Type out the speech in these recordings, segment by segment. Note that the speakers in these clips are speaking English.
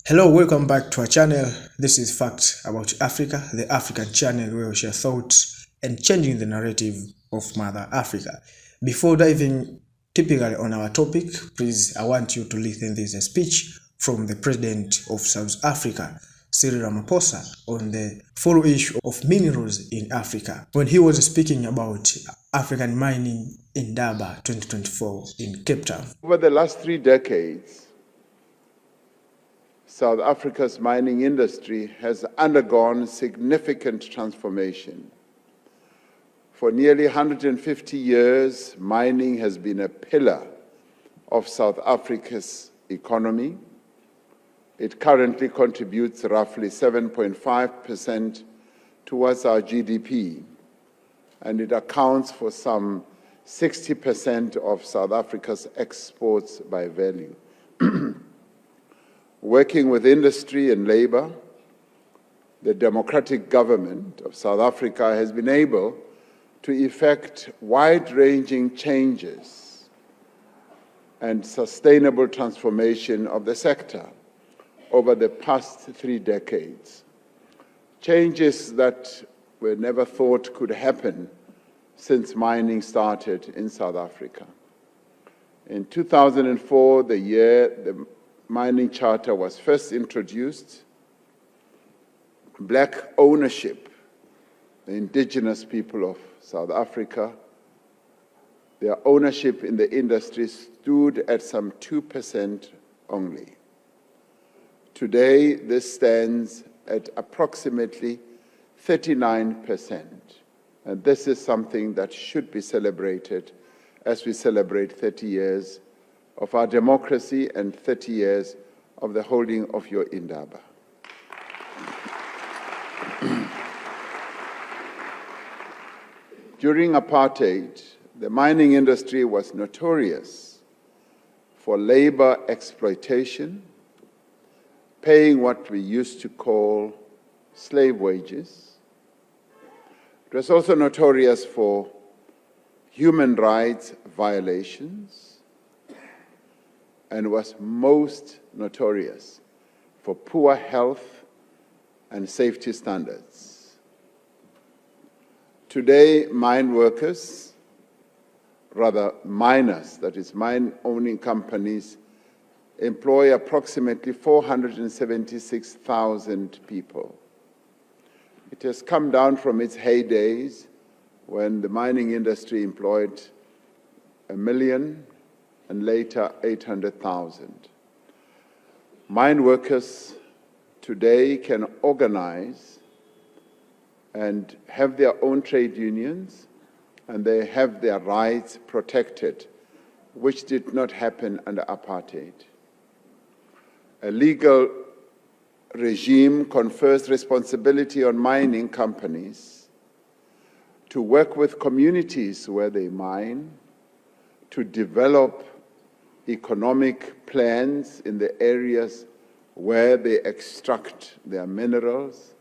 Hello, welcome back to our channel. This is Facts About Africa, the African channel where we share thoughts and changing the narrative of Mother Africa. Before diving typically on our topic, please, I want you to listen. This is a speech from the President of South Africa, Cyril Ramaphosa, on the follow issue of minerals in Africa, when he was speaking about African mining in Durban 2024 in Cape Town. Over the last 3 decades, South Africa's mining industry has undergone significant transformation. For nearly 150 years, mining has been a pillar of South Africa's economy. It currently contributes roughly 7.5% towards our GDP, and it accounts for some 60% of South Africa's exports by value. Working with industry and labor, the democratic government of South Africa has been able to effect wide-ranging changes and sustainable transformation of the sector over the past 3 decades. Changes that were never thought could happen since mining started in South Africa. In 2004, the year the Mining Charter was first introduced, black ownership, the indigenous people of South Africa, their ownership in the industry stood at some 2% only. Today, this stands at approximately 39%, and this is something that should be celebrated as we celebrate 30 years of our democracy and 30 years of the holding of your Indaba. During apartheid, the mining industry was notorious for labor exploitation, paying what we used to call slave wages. It was also notorious for human rights violations, and was most notorious for poor health and safety standards. Today, mine workers, rather miners, that is mine-owning companies, employ approximately 476,000 people. It has come down from its heydays when the mining industry employed 1 million and later 800,000. Mine workers today can organize and have their own trade unions, and they have their rights protected, which did not happen under apartheid. A legal regime confers responsibility on mining companies to work with communities where they mine, to develop economic plans in the areas where they extract their minerals,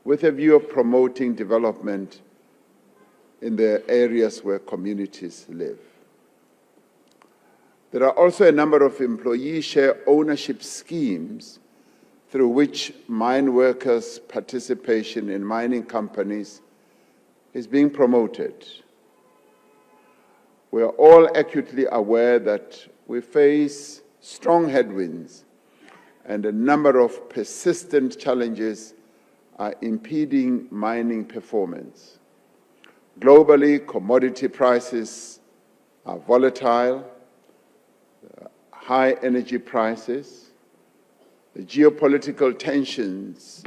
with a view of promoting development in the areas where communities live. There are also a number of employee share ownership schemes through which mine workers' participation in mining companies is being promoted. We are all acutely aware that we face strong headwinds and a number of persistent challenges are impeding mining performance. Globally, commodity prices are volatile, high energy prices, the geopolitical tensions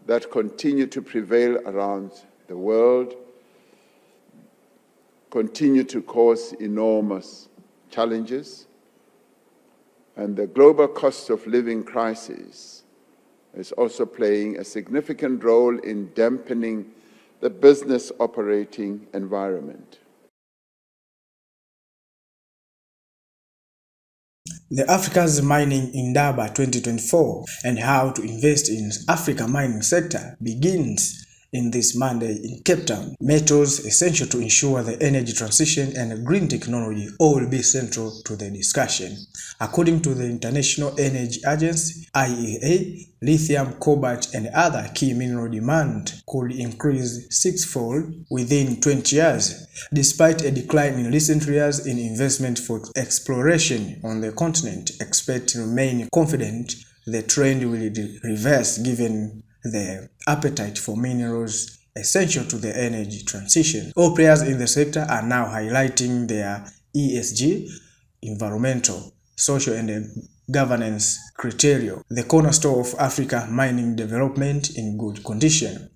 that continue to prevail around the world continue to cause enormous challenges, and the global cost of living crisis is also playing a significant role in dampening the business operating environment. The Africa's Mining in Durban 2024 and how to invest in Africa mining sector begins in this Monday in Cape Town. Metals essential to ensure the energy transition and green technology all will be central to the discussion. According to the International Energy Agency, IEA, lithium, cobalt, and other key mineral demand could increase sixfold within 20 years. Despite a decline in recent years in investment for exploration on the continent, experts remain confident the trend will reverse given the appetite for minerals essential to the energy transition. All players in the sector are now highlighting their ESG, environmental, social, and governance criteria, the cornerstone of Africa mining development in good condition.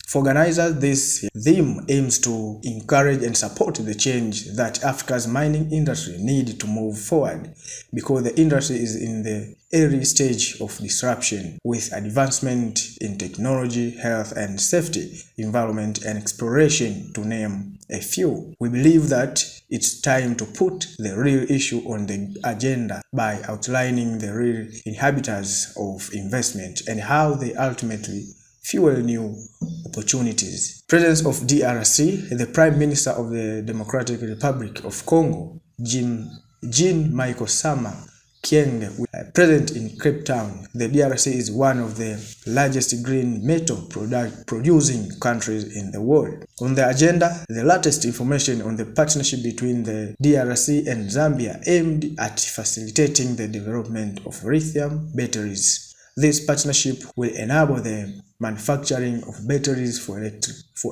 For organizers, this theme aims to encourage and support the change that Africa's mining industry needs to move forward, because the industry is in the early stage of disruption, with advancement in technology, health and safety, environment and exploration, to name a few. We believe that it's time to put the real issue on the agenda by outlining the real inhibitors of investment and how they ultimately fuel new opportunities. Presence of DRC, the Prime Minister of the Democratic Republic of Congo, Jean-Michel Sama Kyenge, present in Cape Town. The DRC is one of the largest green metal producing countries in the world. On the agenda, the latest information on the partnership between the DRC and Zambia aimed at facilitating the development of lithium batteries. This partnership will enable the manufacturing of batteries for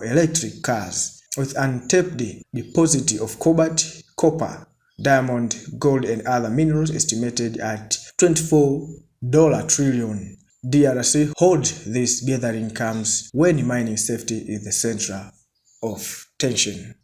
electric cars, with untapped deposit of cobalt, copper, diamond, gold, and other minerals estimated at $24 trillion. DRC holds this gathering comes when mining safety is the center of tension.